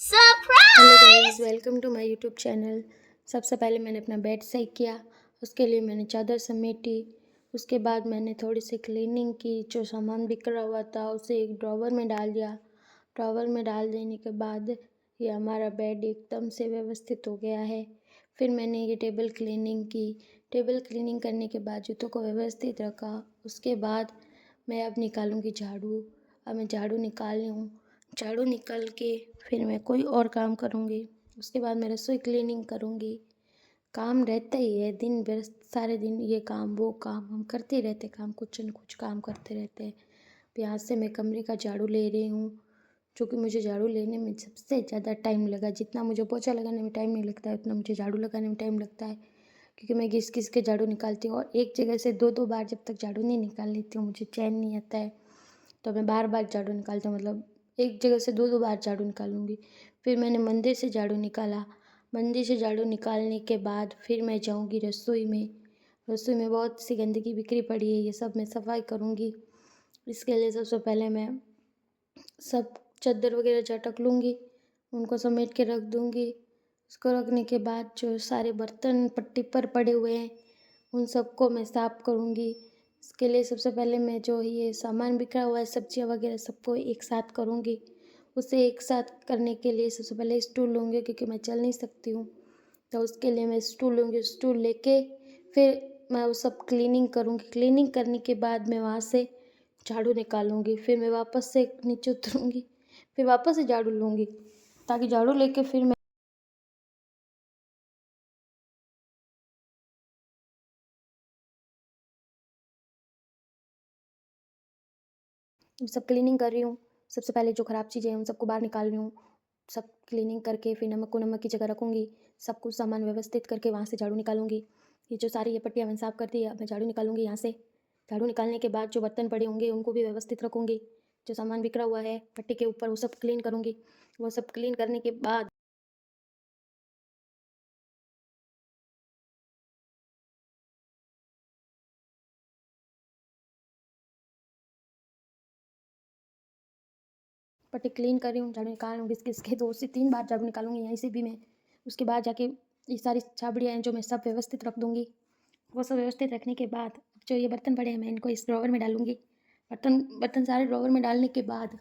Hello guys, welcome to my YouTube channel. सबसे पहले मैंने अपना बेड सही किया। उसके लिए मैंने चादर समेटी। उसके बाद मैंने थोड़ी सी क्लीनिंग की। जो सामान बिखरा हुआ था उसे एक ड्रॉवर में डाल दिया। ड्रॉवर में डाल देने के बाद ये हमारा बेड एकदम से व्यवस्थित हो गया है। फिर मैंने ये टेबल क्लीनिंग की। टेबल क्लीनिंग करने के बाद जूतों को व्यवस्थित रखा। उसके बाद मैं अब निकालूंगी झाड़ू। अब मैं झाड़ू निकाल रही हूँ। झाड़ू निकाल के फिर मैं कोई और काम करूँगी। उसके बाद मैं रसोई क्लीनिंग करूँगी। काम रहता ही है, दिन भर सारे दिन ये काम वो काम हम करते ही रहते, काम कुछ न कुछ काम करते रहते हैं। यहाँ से मैं कमरे का झाड़ू ले रही हूँ, क्योंकि मुझे झाड़ू लेने में सबसे ज़्यादा टाइम लगा। जितना मुझे पोछा लगाने में टाइम नहीं लगता है उतना मुझे झाड़ू लगाने में टाइम लगता है, क्योंकि मैं घिस घिस के झाड़ू निकालती हूँ और एक जगह से दो दो बार जब तक झाड़ू नहीं निकाल लेती हूँ मुझे चैन नहीं आता है। तो मैं बार बार झाड़ू निकालती हूँ, मतलब एक जगह से दो दो बार झाड़ू निकालूंगी। फिर मैंने मंदिर से झाड़ू निकाला। मंदिर से झाड़ू निकालने के बाद फिर मैं जाऊंगी रसोई में। रसोई में बहुत सी गंदगी बिखरी पड़ी है, ये सब मैं सफाई करूंगी। इसके लिए सबसे पहले मैं सब चादर वगैरह झटक लूँगी, उनको समेट के रख दूँगी। उसको रखने के बाद जो सारे बर्तन पट्टी पर पड़े हुए हैं उन सबको मैं साफ़ करूँगी। इसके लिए सबसे पहले मैं जो ये सामान बिखरा हुआ है सब्जियाँ वगैरह सबको एक साथ करूँगी। उसे एक साथ करने के लिए सबसे पहले स्टूल लूँगी, क्योंकि मैं चल नहीं सकती हूँ। तो उसके लिए मैं स्टूल लूँगी। स्टूल लेके फिर मैं वो सब क्लीनिंग करूँगी। क्लीनिंग करने के बाद मैं वहाँ से झाड़ू निकालूंगी। फिर मैं वापस से नीचे उतरूँगी। फिर वापस से झाड़ू लूँगी, ताकि झाड़ू लेके फिर मैं सब क्लीनिंग कर रही हूँ। सबसे पहले जो ख़राब चीज़ें हैं उन सबको बाहर निकाल रही हूँ। सब क्लीनिंग करके फिर नमक को नमक की जगह रखूँगी। सब कुछ सामान व्यवस्थित करके वहाँ से झाड़ू निकालूंगी। ये जो सारी ये पट्टियाँ मैंने साफ़ कर दी है, अब मैं झाड़ू निकालूंगी यहाँ से। झाड़ू निकालने के बाद जो बर्तन पड़े होंगे उनको भी व्यवस्थित रखूँगी। जो सामान बिखरा हुआ है पट्टी के ऊपर वो सब क्लीन करूँगी। वो सब क्लीन करने के बाद पट्टी क्लीन कर रही हूँ, झाड़ू निकाल लूँगी। घिस के 2 से 3 बार झाड़ू निकालूंगी यहीं से भी मैं। उसके बाद जाके ये सारी छाबड़ियाँ हैं जो मैं सब व्यवस्थित रख दूँगी। वो सब व्यवस्थित रखने के बाद जो ये बर्तन पड़े हैं मैं इनको इस ड्रॉवर में डालूँगी। बर्तन बर्तन सारे ड्रॉवर में डालने के बाद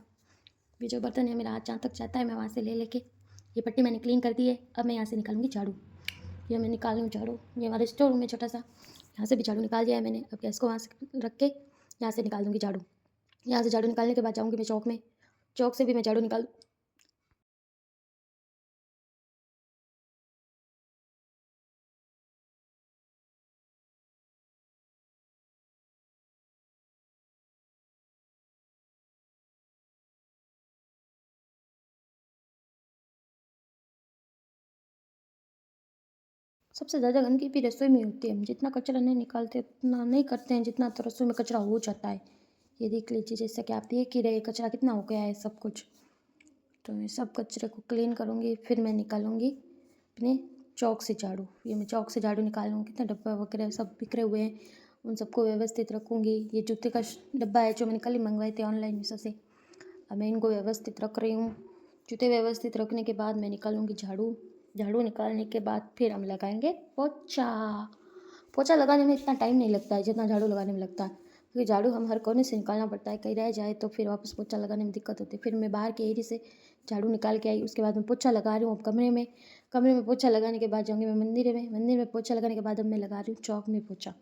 ये जो बर्तन है मेरा हाथ जहाँ तक जाता है मैं वहाँ से ले लेके ये पट्टी मैंने क्लीन कर दी है। अब मैं यहाँ से निकालूंगी झाड़ू। ये मैं निकाल रही हूँ झाड़ू। ये हमारा स्टोर रूम है छोटा सा, यहाँ से भी झाड़ू निकाल दिया है मैंने। अब गैस को वहाँ से रख के यहाँ से निकाल दूँगी झाड़ू। यहाँ से झाड़ू निकालने के बाद जाऊँगी मैं चौक में। चौक से भी मैं झाड़ू निकाल सबसे ज़्यादा गंदगी भी रसोई में होती है। हम जितना कचरा नहीं निकालते उतना नहीं करते हैं जितना तो रसोई में कचरा हो जाता है। ये देख लीजिए, जैसे कि आप देख ही रहे कचरा कितना हो गया है सब कुछ। तो मैं सब कचरे को क्लीन करूँगी, फिर मैं निकालूँगी अपने चौक से झाड़ू। ये मैं चौक से झाड़ू निकाल लूँगी। कितना डब्बा वगैरह सब बिखरे हुए हैं उन सबको व्यवस्थित रखूँगी। ये जूते का डब्बा है जो मैंने कल ही मंगवाए थे ऑनलाइन मीशो से। अब मैं इनको व्यवस्थित रख रही हूँ। जूते व्यवस्थित रखने के बाद मैं निकालूँगी झाड़ू। झाड़ू निकालने के बाद फिर हम लगाएंगे पोछा। पोछा लगाने में इतना टाइम नहीं लगता है जितना झाड़ू लगाने में लगता है, क्योंकि झाड़ू हम हर कोने से निकालना पड़ता है। कहीं रह जाए तो फिर वापस पोछा लगाने में दिक्कत होती है। फिर मैं बाहर के एरिया से झाड़ू निकाल के आई। उसके बाद मैं पोछा लगा रही हूँ अब कमरे में। कमरे में पोछा लगाने के बाद जाऊँगी मैं मंदिर में। मंदिर में पोछा लगाने के बाद अब मैं लगा रही हूँ चौक में पोछा।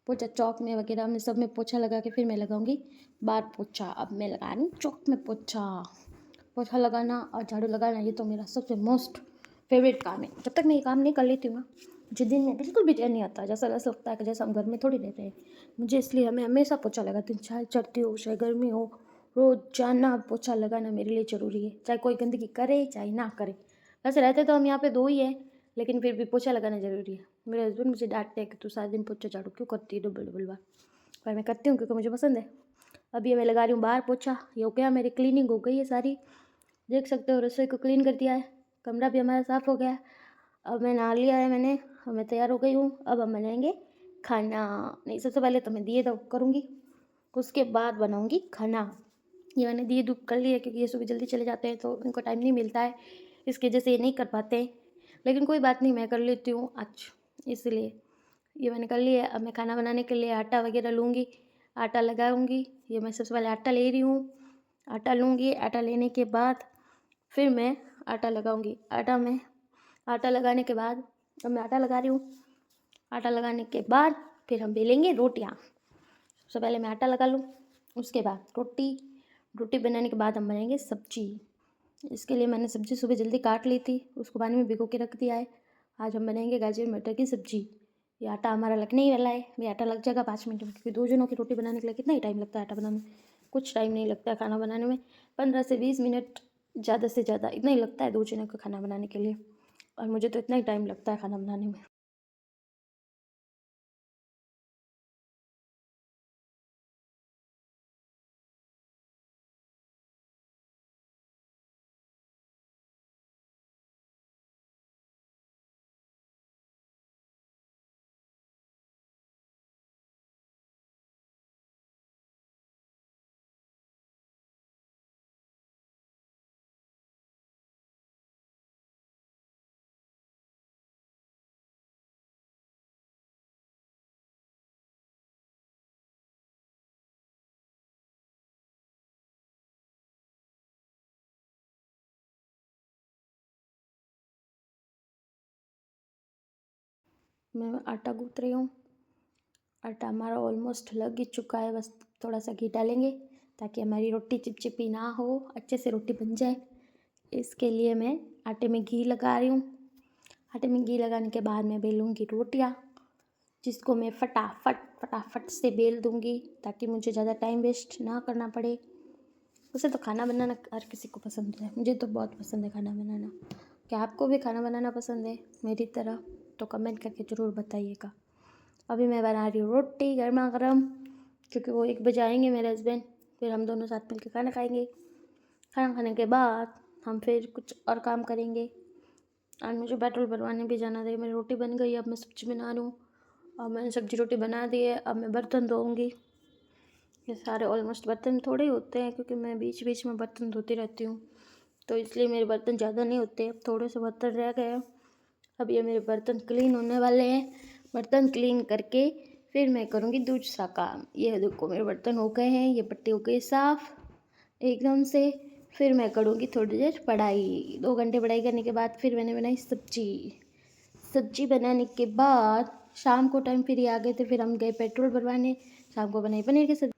पोछा चौक में वगैरह में सब में पोछा लगा के फिर मैं लगाऊंगी बाहर पोछा। अब मैं लगा रही हूँ चौक में पोछा। पोछा लगाना और झाड़ू लगाना ये तो मेरा सबसे मोस्ट फेवरेट काम है। जब तक मैं ये काम नहीं कर लेती हूँ ना मुझे दिन में बिल्कुल भी चैन नहीं आता। जैसा ऐसा लगता है कि जैसा हम घर में थोड़ी रहते हैं मुझे। इसलिए हमें हमेशा पोछा लगाती हूँ, चाहे सर्दी हो चाहे गर्मी हो। रोजाना पोछा लगाना मेरे लिए ज़रूरी है, चाहे कोई गंदगी करे चाहे ना करे। वैसे रहते तो हम यहाँ पे दो ही हैं, लेकिन फिर भी पोछा लगाना ज़रूरी है। मेरे हस्बैंड मुझे डांटते हैं कि तू सारा दिन पोछा झाड़ू क्यों करती है डबल डबल बार, पर मैं करती हूँ क्योंकि मुझे पसंद है। अब ये मैं लगा रही हूँ बाहर पोछा। ये हो गया, मेरी क्लीनिंग हो गई है सारी। देख सकते हो रसोई को क्लीन कर दिया है। कमरा भी हमारा साफ़ हो गया है। अब मैं नहा लिया है मैंने। अब मैं तैयार हो गई हूँ। अब हम बनाएंगे खाना। नहीं, सबसे पहले तो मैं दिए तो करूँगी, उसके बाद बनाऊँगी खाना। ये मैंने दिए धूप कर लिए क्योंकि ये सुबह जल्दी चले जाते हैं तो उनको टाइम नहीं मिलता है। इसकी वजह से ये नहीं कर पाते, लेकिन कोई बात नहीं, मैं कर लेती हूँ आज, इसलिए ये मैंने कर लिया है। अब मैं खाना बनाने के लिए आटा वगैरह लूँगी, आटा लगाऊँगी। ये मैं सबसे पहले आटा ले रही हूँ, आटा लूँगी। आटा लेने के बाद फिर मैं आटा लगाऊँगी। आटा लगाने के बाद, अब मैं आटा लगा रही हूँ। आटा लगाने के बाद फिर हम बेलेंगे रोटियाँ। सबसे पहले मैं आटा लगा लूँ, उसके बाद रोटी बनाने के बाद हम बनाएंगे सब्जी। इसके लिए मैंने सब्जी सुबह जल्दी काट ली थी, उसको पानी में भिगो के रख दिया है। आज हम बनाएंगे गाजर मटर की सब्जी। ये आटा हमारा लगने ही वाला है, ये आटा लग जाएगा 5 मिनट में, क्योंकि 2 जनों की रोटी बनाने के लिए कितना ही टाइम लगता है आटा बनाने में। कुछ टाइम नहीं लगता है खाना बनाने में, 15 से 20 मिनट ज़्यादा से ज़्यादा इतना ही लगता है 2 जनों का खाना बनाने के लिए, और मुझे तो इतना ही टाइम लगता है खाना बनाने में। मैं आटा गूँथ रही हूँ। आटा हमारा ऑलमोस्ट लग ही चुका है, बस थोड़ा सा घी डालेंगे ताकि हमारी रोटी चिपचिपी ना हो, अच्छे से रोटी बन जाए। इसके लिए मैं आटे में घी लगा रही हूँ। आटे में घी लगाने के बाद मैं बेलूँगी रोटियाँ, जिसको मैं फटाफट से बेल दूँगी, ताकि मुझे ज़्यादा टाइम वेस्ट ना करना पड़े। वैसे तो खाना बनाना हर किसी को पसंद है, मुझे तो बहुत पसंद है खाना बनाना। क्या आपको भी खाना बनाना पसंद है मेरी तरह? तो कमेंट करके ज़रूर बताइएगा। अभी मैं बना रही हूँ रोटी गर्मा गर्म, क्योंकि वो 1 बजे आएंगे मेरे हस्बैंड, फिर हम दोनों साथ मिलकर खाना खाएंगे। खाना खाने के बाद हम फिर कुछ और काम करेंगे। आज मुझे पेट्रोल भरवाने भी जाना था। मेरी रोटी बन गई, अब मैं सब्ज़ी बना रही हूँ। अब मैंने सब्ज़ी रोटी बना दी है, अब मैं बर्तन धोऊँगी। ये सारे ऑलमोस्ट बर्तन थोड़े ही होते हैं, क्योंकि मैं बीच बीच में बर्तन धोती रहती हूँ, तो इसलिए मेरे बर्तन ज़्यादा नहीं होते। अब थोड़े से बर्तन रह गए हैं। अब ये मेरे बर्तन क्लीन होने वाले हैं। बर्तन क्लीन करके फिर मैं करूँगी दूसरा काम। ये देखो मेरे बर्तन हो गए हैं, ये पट्टी हो गई साफ़ एकदम से। फिर मैं करूँगी थोड़ी देर पढ़ाई। 2 घंटे पढ़ाई करने के बाद फिर मैंने बनाई सब्जी बनाने के बाद शाम को टाइम फिर ये आ गए थे, फिर हम गए पेट्रोल भरवाने। शाम को बनाई पनीर की सब्ज़ी।